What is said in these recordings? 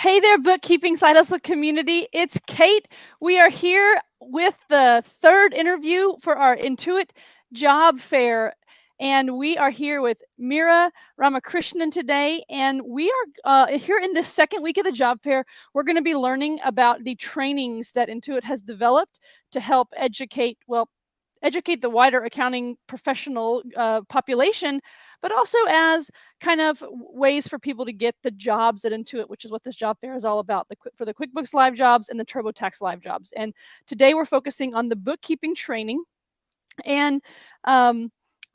Hey there, bookkeeping side hustle community. It's Kate. We are here with the third interview for our Intuit job fair. And we are here with Meera Ramakrishnan today. And we are here in this second week of the job fair. We're going to be learning about the trainings that Intuit has developed to help educate the wider accounting professional population, but also as kind of ways for people to get the jobs at Intuit, which is what this job fair is all about, for the QuickBooks Live jobs and the TurboTax Live jobs. And today we're focusing on the bookkeeping training. And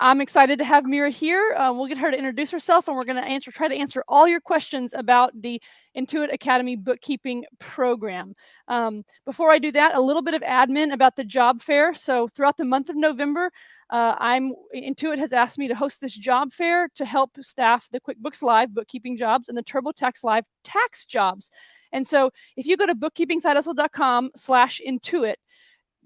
I'm excited to have Meera here. We'll get her to introduce herself, and we're going to try to answer all your questions about the Intuit Academy Bookkeeping Program. Before I do that, a little bit of admin about the job fair. So throughout the month of November, Intuit has asked me to host this job fair to help staff the QuickBooks Live bookkeeping jobs and the TurboTax Live tax jobs. And so if you go to bookkeepingsidehustle.com/Intuit,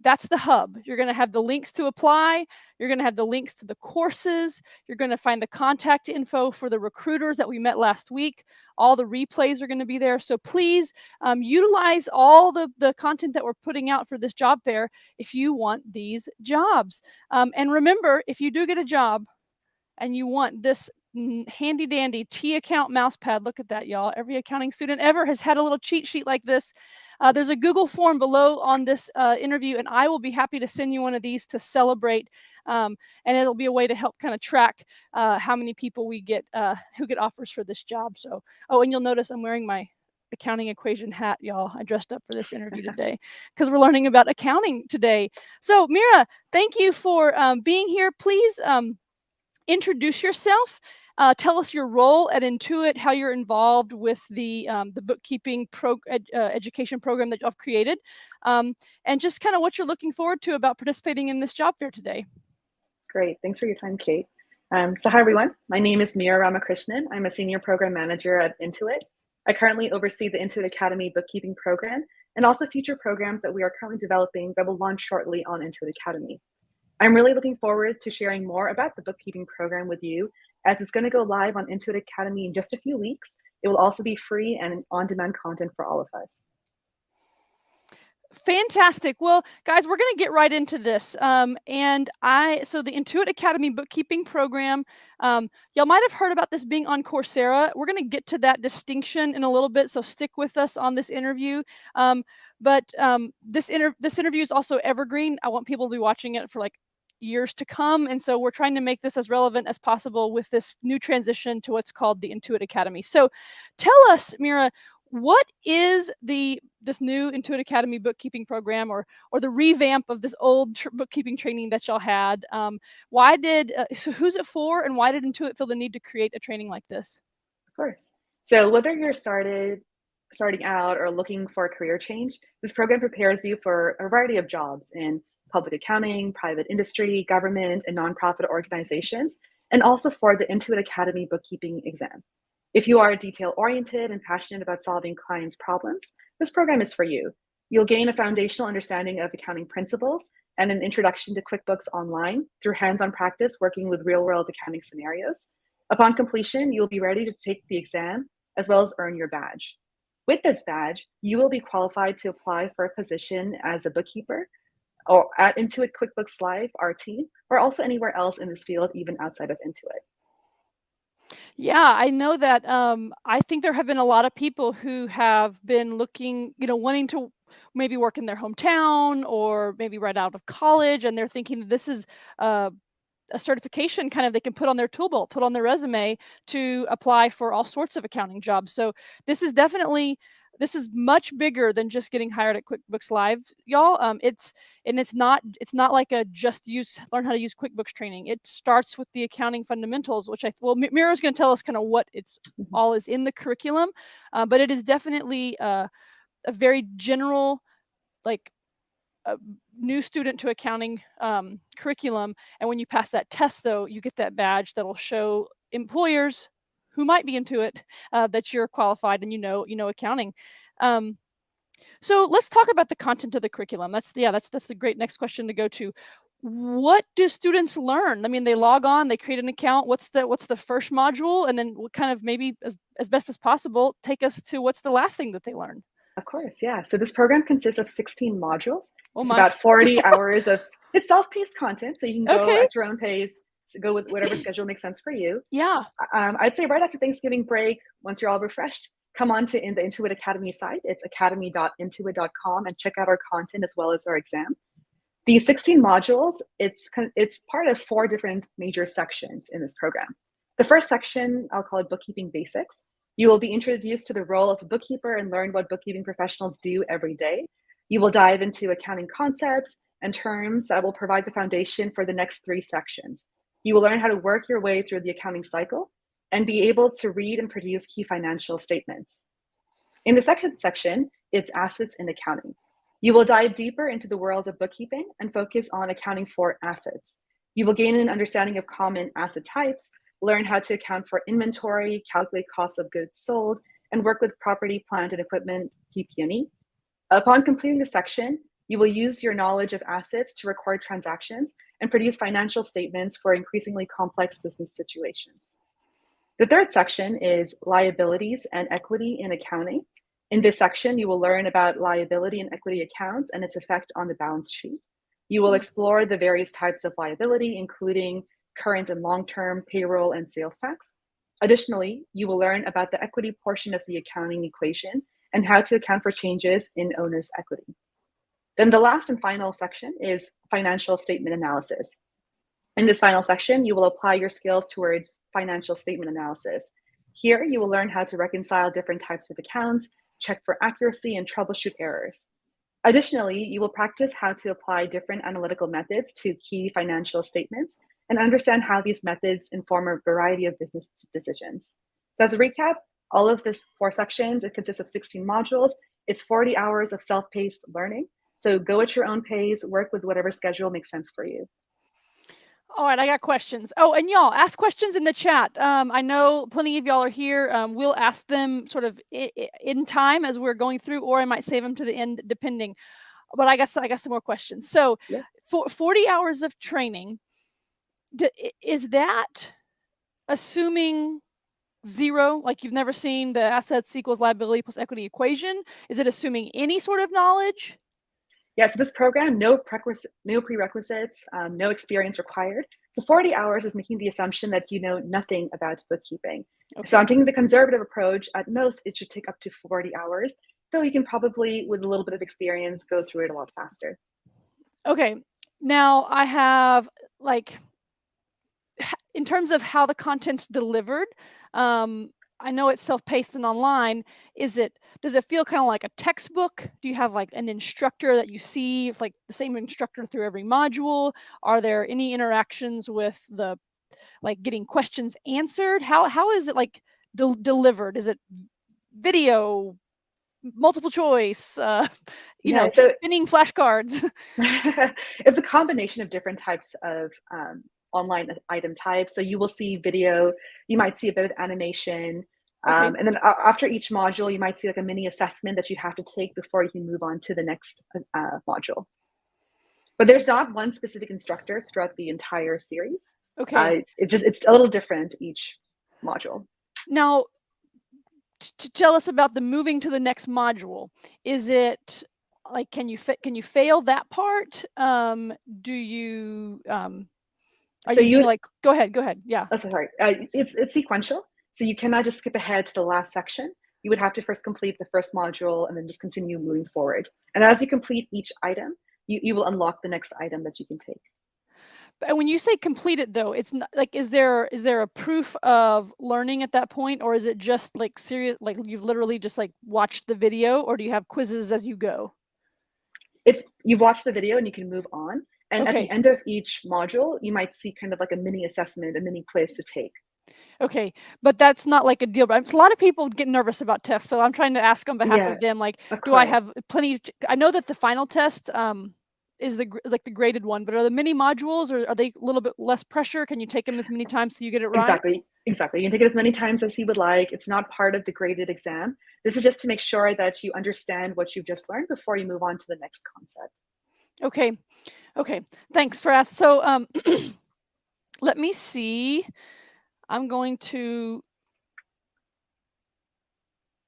that's the hub. You're going to have the links to apply. You're going to have the links to the courses. You're going to find the contact info for the recruiters that we met last week. All the replays are going to be there. So please utilize all the content that we're putting out for this job fair if you want these jobs. And remember, if you do get a job and you want this handy dandy T-account mouse pad, look at that, y'all. Every accounting student ever has had a little cheat sheet like this. There's a Google form below on this interview, and I will be happy to send you one of these to celebrate. And it'll be a way to help kind of track how many people we get who get offers for this job. So, and you'll notice I'm wearing my accounting equation hat, y'all. I dressed up for this interview today because we're learning about accounting today. So, Meera, thank you for being here. Please introduce yourself. Tell us your role at Intuit, how you're involved with the bookkeeping education program that you've created, and just kind of what you're looking forward to about participating in this job fair today. Great. Thanks for your time, Kate. So hi, everyone. My name is Meera Ramakrishnan. I'm a senior program manager at Intuit. I currently oversee the Intuit Academy Bookkeeping Program and also future programs that we are currently developing that will launch shortly on Intuit Academy. I'm really looking forward to sharing more about the bookkeeping program with you, as it's going to go live on Intuit Academy in just a few weeks. It will also be free and on-demand content for all of us. Fantastic. Well, guys, we're going to get right into this. So the Intuit Academy Bookkeeping Program, y'all might have heard about this being on Coursera. We're going to get to that distinction in a little bit, so stick with us on this interview. This interview is also evergreen. I want people to be watching it for like years to come, and so we're trying to make this as relevant as possible with this new transition to what's called the Intuit Academy. So tell us, Meera, what is this new Intuit Academy bookkeeping program, or the revamp of this old bookkeeping training that y'all had? So who's it for, and why did Intuit feel the need to create a training like this? Of course. So whether you're starting out or looking for a career change, this program prepares you for a variety of jobs in public accounting, private industry, government, and nonprofit organizations, and also for the Intuit Academy bookkeeping exam. If you are detail-oriented and passionate about solving clients' problems, this program is for you. You'll gain a foundational understanding of accounting principles and an introduction to QuickBooks Online through hands-on practice working with real-world accounting scenarios. Upon completion, you'll be ready to take the exam as well as earn your badge. With this badge, you will be qualified to apply for a position as a bookkeeper or at Intuit QuickBooks Live, our team, or also anywhere else in this field, even outside of Intuit. Yeah, I know that. I think there have been a lot of people who have been looking, wanting to maybe work in their hometown or maybe right out of college, and they're thinking that this is a certification kind of they can put on their tool belt, put on their resume to apply for all sorts of accounting jobs. So this is much bigger than just getting hired at QuickBooks Live, y'all. It's not like a learn how to use QuickBooks training. It starts with the accounting fundamentals, which Meera's going to tell us kind of what it's all is in the curriculum, but it is definitely a very general, like a new student to accounning curriculum. And when you pass that test, though, you get that badge that'll show employers who might be into it that you're qualified and you know accounting. So let's talk about the content of the curriculum. That's the great next question to go to. what do students learn? I mean, they log on, they create an account. What's the first module? And then what kind of, maybe as best as possible, take us to what's the last thing that they learn? Of course, yeah. So this program consists of 16 modules. Oh It's my. about 40 hours of, it's self-paced content, so you can go Okay. at your own pace, go with whatever schedule makes sense for you. Yeah. I'd say right after Thanksgiving break, once you're all refreshed, come on to the Intuit Academy site. It's academy.intuit.com, and check out our content as well as our exam. These 16 modules, it's part of 4 different major sections in this program. The first section, I'll call it Bookkeeping Basics. You will be introduced to the role of a bookkeeper and learn what bookkeeping professionals do every day. You will dive into accounting concepts and terms that will provide the foundation for the next 3 sections. You will learn how to work your way through the accounting cycle and be able to read and produce key financial statements. In the second section, it's Assets in Accounting. You will dive deeper into the world of bookkeeping and focus on accounting for assets. You will gain an understanding of common asset types, learn how to account for inventory, calculate costs of goods sold, and work with property, plant, and equipment, PP&E. Upon completing the section, you will use your knowledge of assets to record transactions and produce financial statements for increasingly complex business situations. The third section is Liabilities and Equity in Accounting. In this section, you will learn about liability and equity accounts and its effect on the balance sheet. You will explore the various types of liability, including current and long-term payroll and sales tax. Additionally, you will learn about the equity portion of the accounting equation and how to account for changes in owner's equity. Then the last and final section is Financial Statement Analysis. In this final section, you will apply your skills towards financial statement analysis. Here, you will learn how to reconcile different types of accounts, check for accuracy, and troubleshoot errors. Additionally, you will practice how to apply different analytical methods to key financial statements and understand how these methods inform a variety of business decisions. So as a recap, all of this 4 sections, it consists of 16 modules. It's 40 hours of self-paced learning. So go at your own pace, work with whatever schedule makes sense for you. All right, I got questions. Oh, and y'all, ask questions in the chat. I know plenty of y'all are here. We'll ask them sort of in time as we're going through, or I might save them to the end, depending. But I got some more questions. So, Yeah. for 40 hours of training, is that assuming 0, like you've never seen the assets equals liability plus equity equation? Is it assuming any sort of knowledge? Yeah, so this program, no prerequisites, no experience required. So 40 hours is making the assumption that you know nothing about bookkeeping. Okay. So I'm taking the conservative approach. At most, it should take up to 40 hours, though you can probably, with a little bit of experience, go through it a lot faster. Okay. Now I have, like, in terms of how the content's delivered, I know it's self-paced and online. Does it feel kind of like a textbook? Do you have like an instructor that you see, like the same instructor through every module? Are there any interactions with like getting questions answered? How is it like delivered? Is it video, multiple choice, So spinning flashcards? it's a combination of different types of online item types. So you will see video, you might see a bit of animation, Okay. and then after each module, you might see like a mini assessment that you have to take before you can move on to the next module. But there's not one specific instructor throughout the entire series. Okay. It's a little different each module. Now, to tell us about the moving to the next module, is it like, can you fail that part? Do you like, go ahead. Yeah. Oh, sorry. It's sequential. So you cannot just skip ahead to the last section. You would have to first complete the first module and then just continue moving forward. And as you complete each item, you will unlock the next item that you can take. But when you say complete it, though, it's not like, is there a proof of learning at that point, or is it just like serious, like you've literally just like watched the video, or do you have quizzes as you go? You've watched the video and you can move on. And Okay. at the end of each module, you might see kind of like a mini assessment, a mini quiz to take. Okay, but that's not like a deal. But a lot of people get nervous about tests, so I'm trying to ask on behalf of them. Like, do I have plenty? I know that the final test is the graded one, but are the mini modules, or are they a little bit less pressure? Can you take them as many times so you get it right? Exactly. You can take it as many times as you would like. It's not part of the graded exam. This is just to make sure that you understand what you've just learned before you move on to the next concept. Okay. Okay. Thanks for asking. So let me see. I'm going to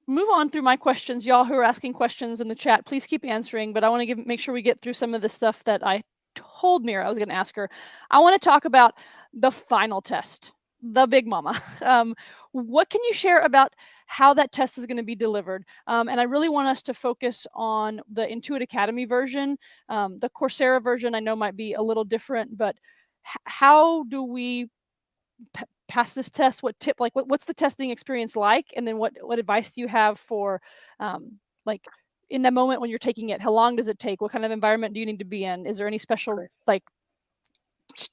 move on through my questions. Y'all who are asking questions in the chat, please keep answering, but I want to make sure we get through some of the stuff that I told Meera I was going to ask her. I want to talk about the final test, the big mama. What can you share about how that test is going to be delivered? And I really want us to focus on the Intuit Academy version. The Coursera version I know might be a little different, but how do we pass this test? What's the testing experience like? And then what advice do you have for like in the moment when you're taking it? How long does it take? What kind of environment do you need to be in? Is there any Of special course. like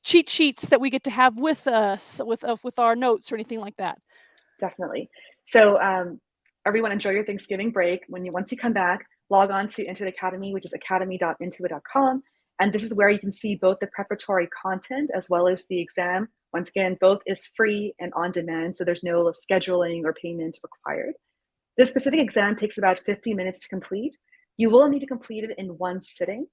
cheat sheets that we get to have with us with our notes or anything like that? Definitely. So everyone enjoy your Thanksgiving break. Once you come back, log on to Intuit Academy, which is academy.intuit.com. And this is where you can see both the preparatory content as well as the exam. Once again, both is free and on demand, so there's no scheduling or payment required. This specific exam takes about 50 minutes to complete. You will need to complete it in one sitting.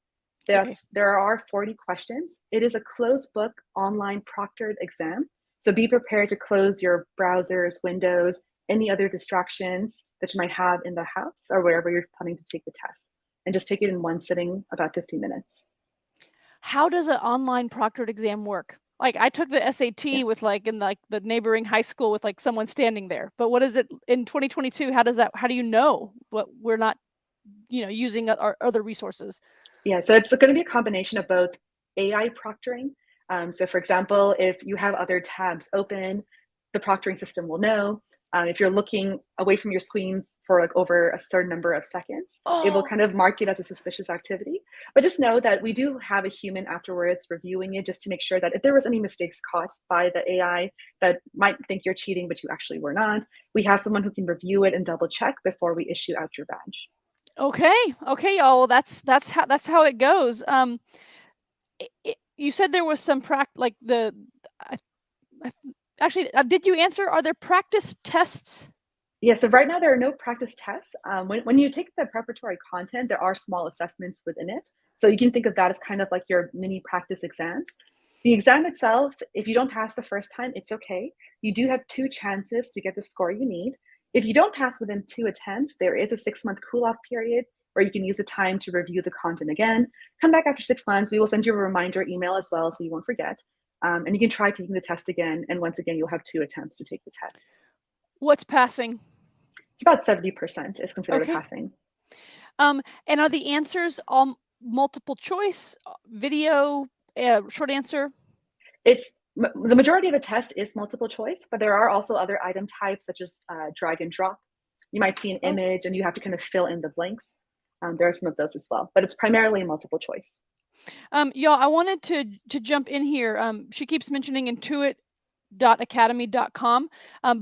Okay. There are 40 questions. It is a closed book online proctored exam. So be prepared to close your browsers, windows, any other distractions that you might have in the house or wherever you're planning to take the test. And just take it in one sitting, about 50 minutes. How does an online proctored exam work? Like I took the Yeah. SAT with in the neighboring high school with someone standing there. But what is it in 2022? How do you know what we're not, using our other resources? Yeah, so it's going to be a combination of both AI proctoring. So for example, if you have other tabs open, the proctoring system will know. If you're looking away from your screen for over a certain number of seconds, it will Oh, kind of mark it as a suspicious activity. But just know that we do have a human afterwards reviewing it just to make sure that if there was any mistakes caught by the AI that might think you're cheating, but you actually were not, we have someone who can review it and double check before we issue out your badge. okay. Okay, y'all. Well, that's how it goes. You said there was some I, actually, did you answer? Are there practice tests? Yeah, so right now there are no practice tests. When you take the preparatory content, there are small assessments within it. So you can think of that as kind of like your mini practice exams. The exam itself, if you don't pass the first time, it's okay. You do have two chances to get the score you need. If you don't pass within two attempts, there is a 6-month cool off period where you can use the time to review the content again. Come back after 6 months. We will send you a reminder email as well so you won't forget. And you can try taking the test again. And once again, you'll have two attempts to take the test. What's passing? It's about 70% is considered a Okay. passing. And are the answers all multiple choice, video, short answer? The majority of the test is multiple choice, but there are also other item types such as drag and drop. You might see an Oh, image and you have to kind of fill in the blanks. There are some of those as well, but it's primarily multiple choice. y'all, I wanted to jump in here. She keeps mentioning Intuit.academy.com.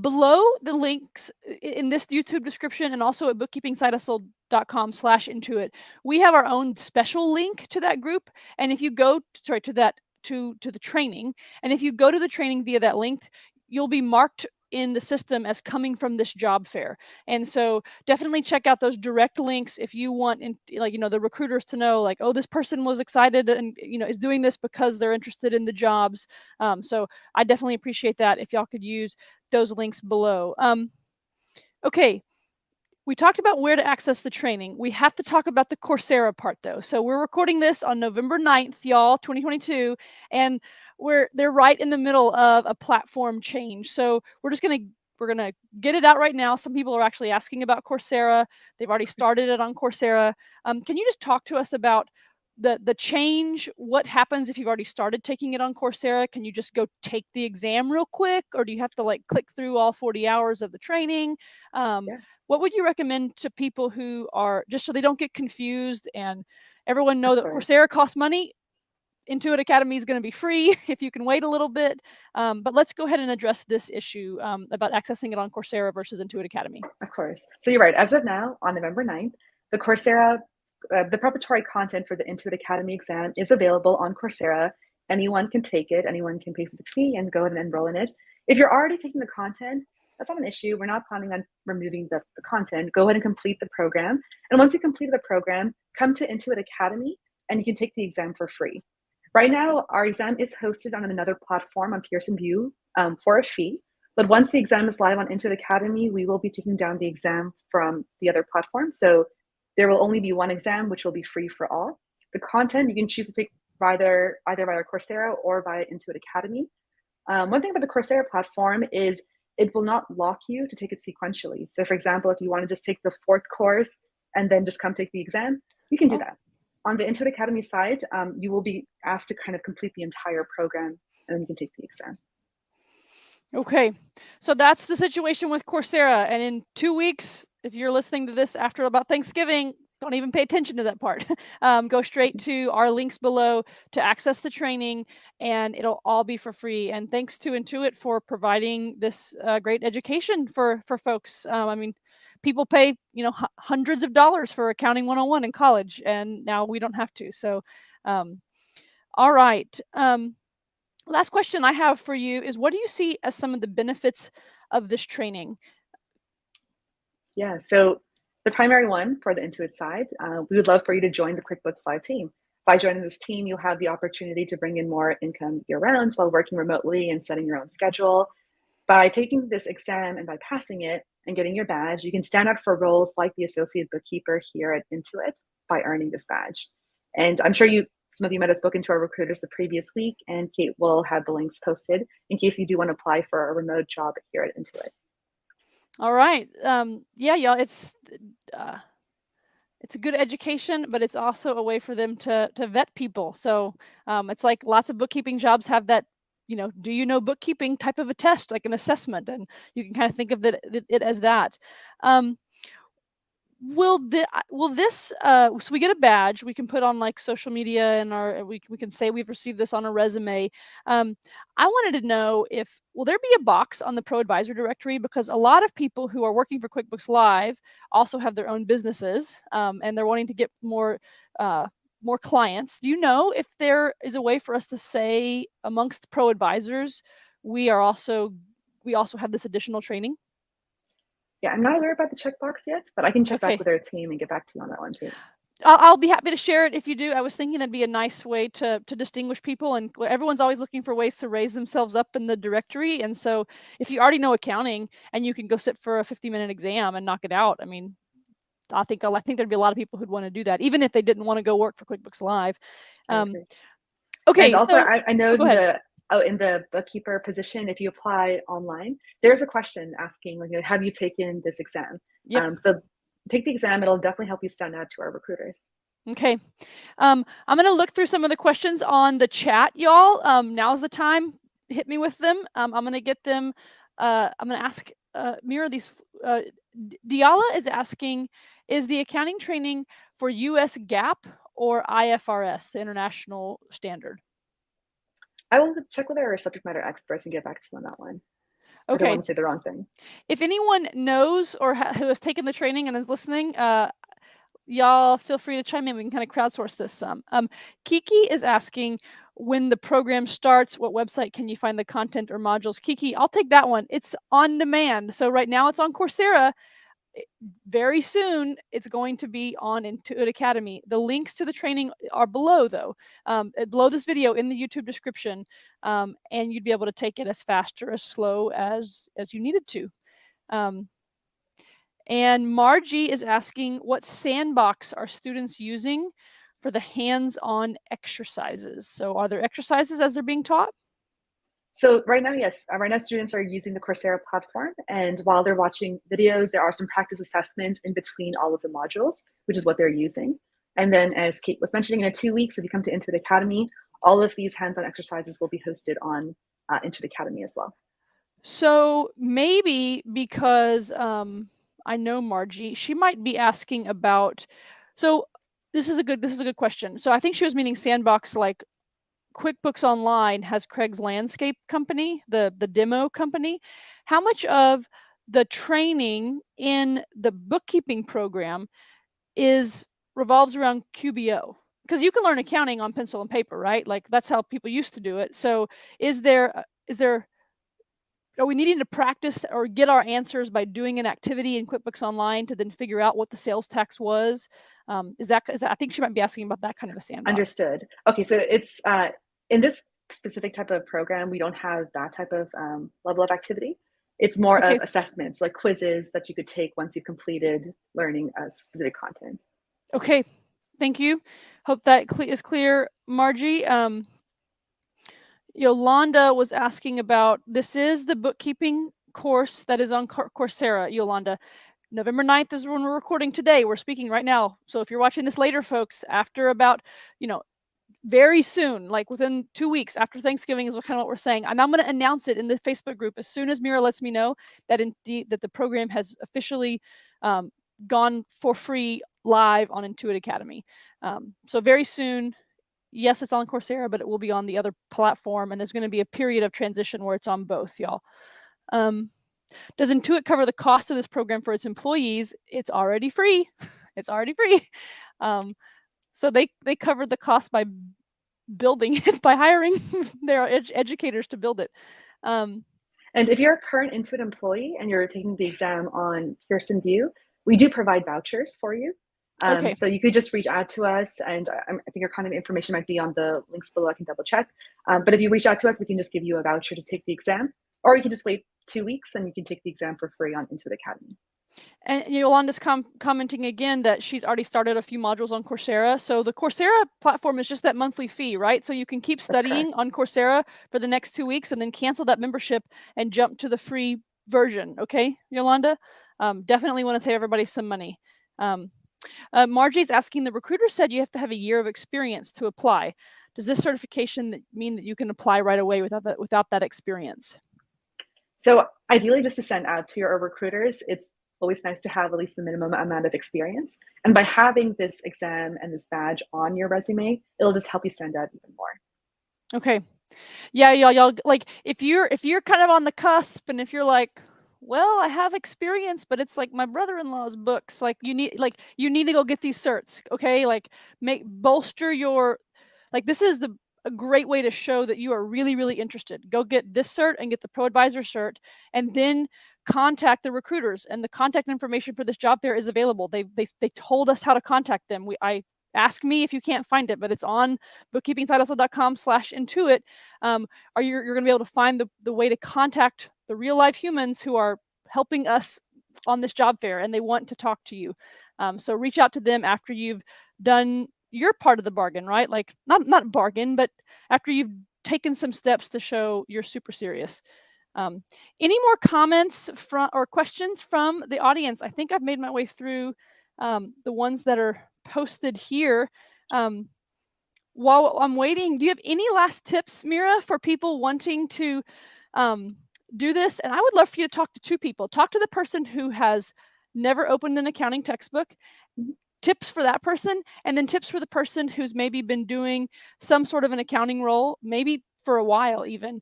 Below the links in this YouTube description and also at bookkeepingsidehustle.com/Intuit, we have our own special link to that group. And if you go to that to the training, and if you go to the training via that link, you'll be marked in the system as coming from this job fair. And so definitely check out those direct links if you want the recruiters to know oh, this person was excited and is doing this because they're interested in the jobs. So I definitely appreciate that if y'all could use those links below. Okay, we talked about where to access the training. We have to talk about the Coursera part though. So we're recording this on November 9th, y'all, 2022, and they're right in the middle of a platform change. So we're gonna get it out right now. Some people are actually asking about Coursera. They've already started it on Coursera. Can you just talk to us about the change? What happens if you've already started taking it on Coursera? Can you just go take the exam real quick, or do you have to click through all 40 hours of the training? Yeah, What would you recommend to people who are just so they don't get confused and everyone know of that course. Coursera costs money? Intuit Academy is going to be free if you can wait a little bit. But let's go ahead and address this issue about accessing it on Coursera versus Intuit Academy. Of course. So you're right. As of now, on November 9th, the Coursera, the preparatory content for the Intuit Academy exam is available on Coursera. Anyone can take it. Anyone can pay for the fee and go ahead and enroll in it. If you're already taking the content, that's not an issue. We're not planning on removing the content. Go ahead and complete the program. And once you complete the program, come to Intuit Academy and you can take the exam for free. Right now, our exam is hosted on another platform on Pearson VUE for a fee. But once the exam is live on Intuit Academy, we will be taking down the exam from the other platform. So there will only be one exam, which will be free for all. The content you can choose to take either via Coursera or via Intuit Academy. One thing about the Coursera platform is it will not lock you to take it sequentially. So for example, if you want to just take the 4th course and then just come take the exam, you can do that. On the Intuit Academy side, you will be asked to kind of complete the entire program, and then you can take the exam. Okay, so that's the situation with Coursera. And in 2 weeks, if you're listening to this after about Thanksgiving, don't even pay attention to that part. Go straight to our links below to access the training, and it'll all be for free. And thanks to Intuit for providing this great education for folks. I mean, people pay hundreds of dollars for Accounting 101 in college, and now we don't have to. So, all right. Last question I have for you is, what do you see as some of the benefits of this training? Yeah, so the primary one for the Intuit side, we would love for you to join the QuickBooks Live team. By joining this team, you'll have the opportunity to bring in more income year-round while working remotely and setting your own schedule. By taking this exam and by passing it and getting your badge, you can stand out for roles like the associate bookkeeper here at Intuit by earning this badge. And I'm sure some of you might have spoken to our recruiters the previous week, and Kate will have the links posted in case you do want to apply for a remote job here at Intuit. All right. Yeah, y'all, it's a good education, but it's also a way for them to vet people. So it's like lots of bookkeeping jobs have that, do you know bookkeeping type of a test, like an assessment, and you can kind of think of it as that. Will this so we get a badge we can put on like social media, and we can say we've received this on a resume. I wanted to know, will there be a box on the Pro Advisor directory, because a lot of people who are working for QuickBooks Live also have their own businesses, and they're wanting to get more clients. Do you know if there is a way for us to say amongst Pro Advisors we also have this additional training? Yeah, I'm not aware about the checkbox yet, but I can check Okay. back with our team and get back to you on that one too. I'll be happy to share it if you do. I was thinking that'd be a nice way to distinguish people, and everyone's always looking for ways to raise themselves up in the directory. And so if you already know accounting and you can go sit for a 50-minute exam and knock it out, I mean, I think there'd be a lot of people who'd want to do that, even if they didn't want to go work for QuickBooks Live. Okay. And also, so I know go ahead. in the bookkeeper position, if you apply online, there's a question asking, like, have you taken this exam? Yep. So take the exam. It'll definitely help you stand out to our recruiters. Okay. I'm going to look through some of the questions on the chat, y'all. Now's the time. Hit me with them. I'm going to get them. I'm going to ask Meera these. Diala is asking, is the accounting training for US GAAP or IFRS, the international standard? I will check with our subject matter experts and get back to you on that one. Okay. I don't want to say the wrong thing. If anyone knows or who has taken the training and is listening, y'all feel free to chime in. We can kind of crowdsource this some. Kiki is asking, when the program starts, what website can you find the content or modules? Kiki, I'll take that one. It's on demand. So right now it's on Coursera. Very soon it's going to be on Intuit Academy. The links to the training are below, though, below this video in the YouTube description, and you'd be able to take it as fast or as slow as you needed to. And Margie is asking, what sandbox are students using for the hands-on exercises? So are there exercises as they're being taught? So right now, yes. Right now, students are using the Coursera platform, and while they're watching videos, there are some practice assessments in between all of the modules, which is what they're using. And then, as Kate was mentioning, in 2 weeks, if you come to Intuit Academy, all of these hands-on exercises will be hosted on Intuit Academy as well. So maybe because I know Margie, she might be asking about. So this is a good question. So I think she was meaning sandbox, like QuickBooks Online has Craig's Landscape company, the demo company. How much of the training in the bookkeeping program revolves around QBO? Because you can learn accounting on pencil and paper, right? Like that's how people used to do it. So are we needing to practice or get our answers by doing an activity in QuickBooks Online to then figure out what the sales tax was? Is that, I think she might be asking about that kind of a sandbox. Understood. Okay, so it's in this specific type of program, we don't have that type of level of activity. It's more Okay. of assessments, like quizzes that you could take once you've completed learning specific content. Okay, thank you. Hope that is clear, Margie. Yolanda was asking about, this is the bookkeeping course that is on Coursera, Yolanda. November 9th is when we're recording today. We're speaking right now. So if you're watching this later, folks, after about, very soon, like within 2 weeks after Thanksgiving is kind of what we're saying. And I'm going to announce it in the Facebook group as soon as Meera lets me know that that the program has officially gone for free live on Intuit Academy. So very soon. Yes, it's on Coursera, but it will be on the other platform, and there's going to be a period of transition where it's on both, y'all. Does Intuit cover the cost of this program for its employees? It's already free. It's already free. So they cover the cost by building it, by hiring their educators to build it. And if you're a current Intuit employee and you're taking the exam on Pearson VUE, we do provide vouchers for you. Okay. So you could just reach out to us, and I think your contact information might be on the links below. I can double check. But if you reach out to us, we can just give you a voucher to take the exam, or you can just wait 2 weeks and you can take the exam for free on Intuit Academy. And Yolanda's commenting again that she's already started a few modules on Coursera. So the Coursera platform is just that monthly fee, right? So you can keep studying on Coursera for the next 2 weeks and then cancel that membership and jump to the free version. Okay, Yolanda? Definitely want to save everybody some money. Margie's asking, the recruiter said you have to have a year of experience to apply. Does this certification mean that you can apply right away without that experience? So ideally, just to send out to your recruiters, it's always nice to have at least the minimum amount of experience. And by having this exam and this badge on your resume, it'll just help you stand out even more. Okay. Yeah, y'all, like if you're kind of on the cusp, and if you're like, well, I have experience, but it's like my brother-in-law's books, like you need to go get these certs. Okay, like bolster your, like this is a great way to show that you are really, really interested. Go get this cert and get the Pro Advisor cert, and then contact the recruiters. And the contact information for this job fair is available. They told us how to contact them. Ask me if you can't find it, but it's on bookkeepingsidehustle.com/intuit. You're going to be able to find the way to contact the real life humans who are helping us on this job fair, and they want to talk to you. So reach out to them after you've done your part of the bargain, right? Like not bargain, but after you've taken some steps to show you're super serious. Any more comments or questions from the audience? I think I've made my way through the ones that are posted here. While I'm waiting, do you have any last tips, Meera, for people wanting to do this? And I would love for you to talk to two people. Talk to the person who has never opened an accounting textbook, tips for that person, and then tips for the person who's maybe been doing some sort of an accounting role, maybe for a while even.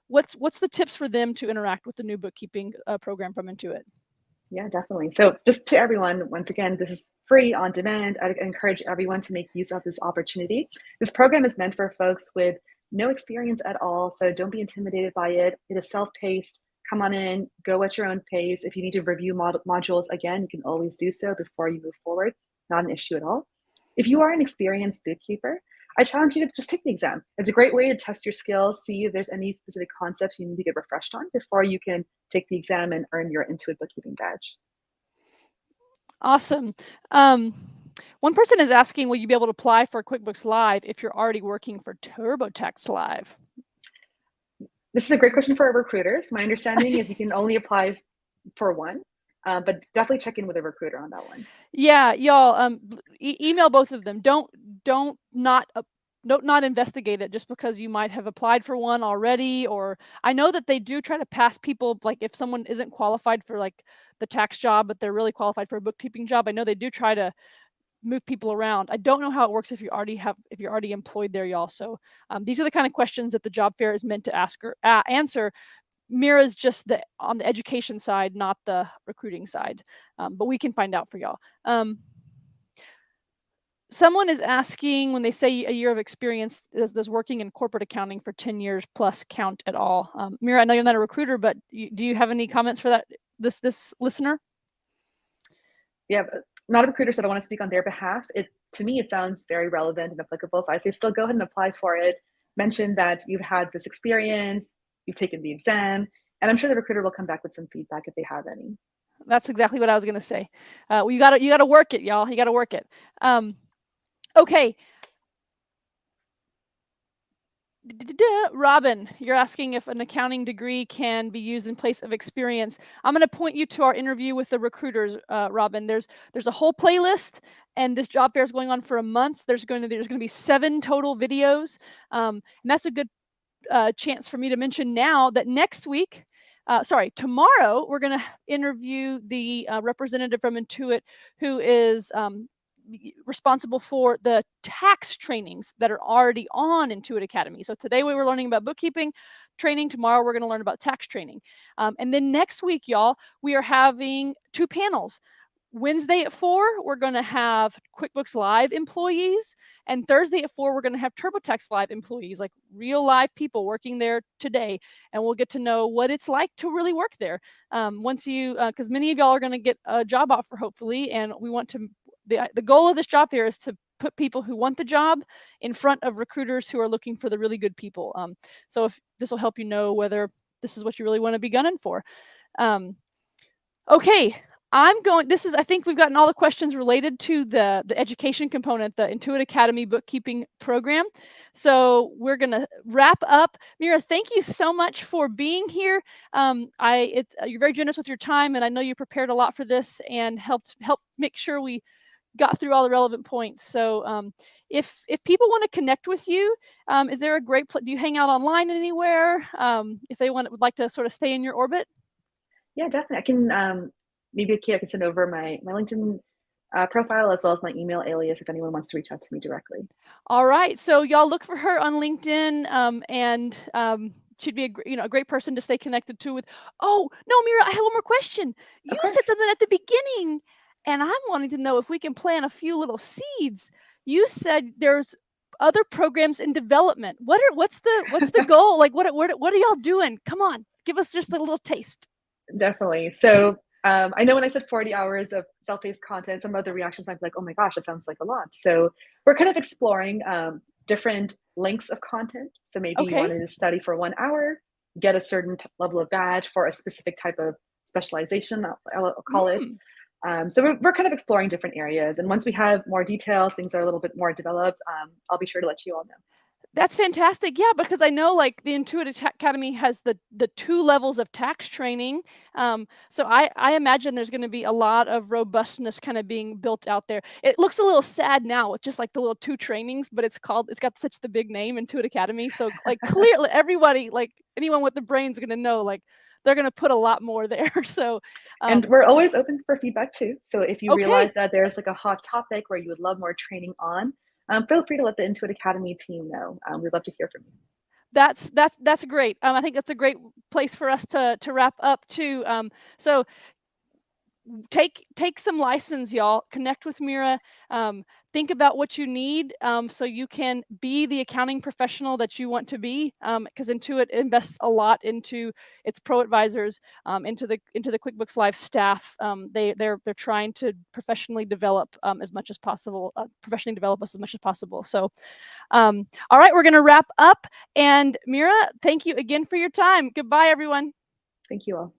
What's the tips for them to interact with the new bookkeeping program from Intuit? Yeah, definitely. So just to everyone, once again, this is free on demand. I encourage everyone to make use of this opportunity. This program is meant for folks with no experience at all, so don't be intimidated by it. It is self-paced. Come on in, go at your own pace. If you need to review modules again, you can always do so before you move forward. Not an issue at all. If you are an experienced bookkeeper, I challenge you to just take the exam. It's a great way to test your skills, see if there's any specific concepts you need to get refreshed on before you can take the exam and earn your Intuit bookkeeping badge. Awesome. One person is asking, will you be able to apply for QuickBooks Live if you're already working for TurboTax Live? This is a great question for our recruiters. My understanding is you can only apply for one, but definitely check in with a recruiter on that one. Yeah, y'all, email both of them. Don't not investigate it just because you might have applied for one already. Or I know that they do try to pass people, like if someone isn't qualified for like the tax job, but they're really qualified for a bookkeeping job, I know they do try to move people around. I don't know how it works if you're already employed there, y'all. So these are the kind of questions that the job fair is meant to ask or answer. Meera's just on the education side, not the recruiting side, but we can find out for y'all. someone is asking, when they say a year of experience, does working in corporate accounting for 10 years plus count at all? Meera, I know you're not a recruiter, but do you have any comments for that, this listener? Yeah, not a recruiter, so I don't want to speak on their behalf. To me, it sounds very relevant and applicable. So I'd say still go ahead and apply for it. Mention that you've had this experience, you've taken the exam, and I'm sure the recruiter will come back with some feedback if they have any. That's exactly what I was going to say. You gotta work it, y'all. You gotta work it. Okay. Robin, you're asking if an accounting degree can be used in place of experience. I'm going to point you to our interview with the recruiters, Robin. There's a whole playlist, and this job fair is going on for a month. There's going to be 7 total videos, and that's a good chance for me to mention now that next week, tomorrow, we're going to interview the representative from Intuit who is responsible for the tax trainings that are already on Intuit Academy. So today we were learning about bookkeeping training. Tomorrow we're going to learn about tax training. And then next week, y'all, we are having 2 panels. Wednesday at 4, we're going to have QuickBooks Live employees. And Thursday at 4, we're going to have TurboTax Live employees, like real live people working there today. And we'll get to know what it's like to really work there. Once you, because many of y'all are going to get a job offer, hopefully. And we want to, the goal of this job fair is to put people who want the job in front of recruiters who are looking for the really good people. So if this will help you know whether this is what you really want to be gunning for. Okay. I think we've gotten all the questions related to the education component, the Intuit Academy Bookkeeping Program. So we're going to wrap up. Meera, thank you so much for being here. You're very generous with your time, and I know you prepared a lot for this and helped make sure we got through all the relevant points. So if people want to connect with you, is there a great place? Do you hang out online anywhere? If they would like to sort of stay in your orbit? Yeah, definitely. I can maybe I can send over my LinkedIn profile as well as my email alias if anyone wants to reach out to me directly. All right. So y'all look for her on LinkedIn, and she'd be a great person to stay connected to. Oh no, Meera, I have one more question. You said something at the beginning, and I'm wanting to know if we can plant a few little seeds. You said there's other programs in development. What's the goal? Like what are y'all doing? Come on, give us just a little taste. Definitely. So I know when I said 40 hours of self-paced content, some of the reactions might be like, oh my gosh, that sounds like a lot. So we're kind of exploring different lengths of content. So maybe you wanted to study for 1 hour, get a certain level of badge for a specific type of specialization, I'll call it. So we're kind of exploring different areas. And once we have more details, things are a little bit more developed, I'll be sure to let you all know. That's fantastic. Yeah, because I know like the Intuit Academy has the 2 levels of tax training. So I imagine there's going to be a lot of robustness kind of being built out there. It looks a little sad now with just like the little 2 trainings, but it's got such the big name, Intuit Academy. So like clearly everybody, like anyone with the brain's going to know like they're going to put a lot more there. So and we're always open for feedback too. So if you realize that there's like a hot topic where you would love more training on, feel free to let the Intuit Academy team know. We'd love to hear from you. That's great. I think that's a great place for us to wrap up too. So take some license, y'all. Connect with Meera. Think about what you need so you can be the accounting professional that you want to be. Because Intuit invests a lot into its pro advisors, into the QuickBooks Live staff. They're trying to professionally develop as much as possible. Professionally develop us as much as possible. So, all right, we're gonna wrap up. And Meera, thank you again for your time. Goodbye, everyone. Thank you all.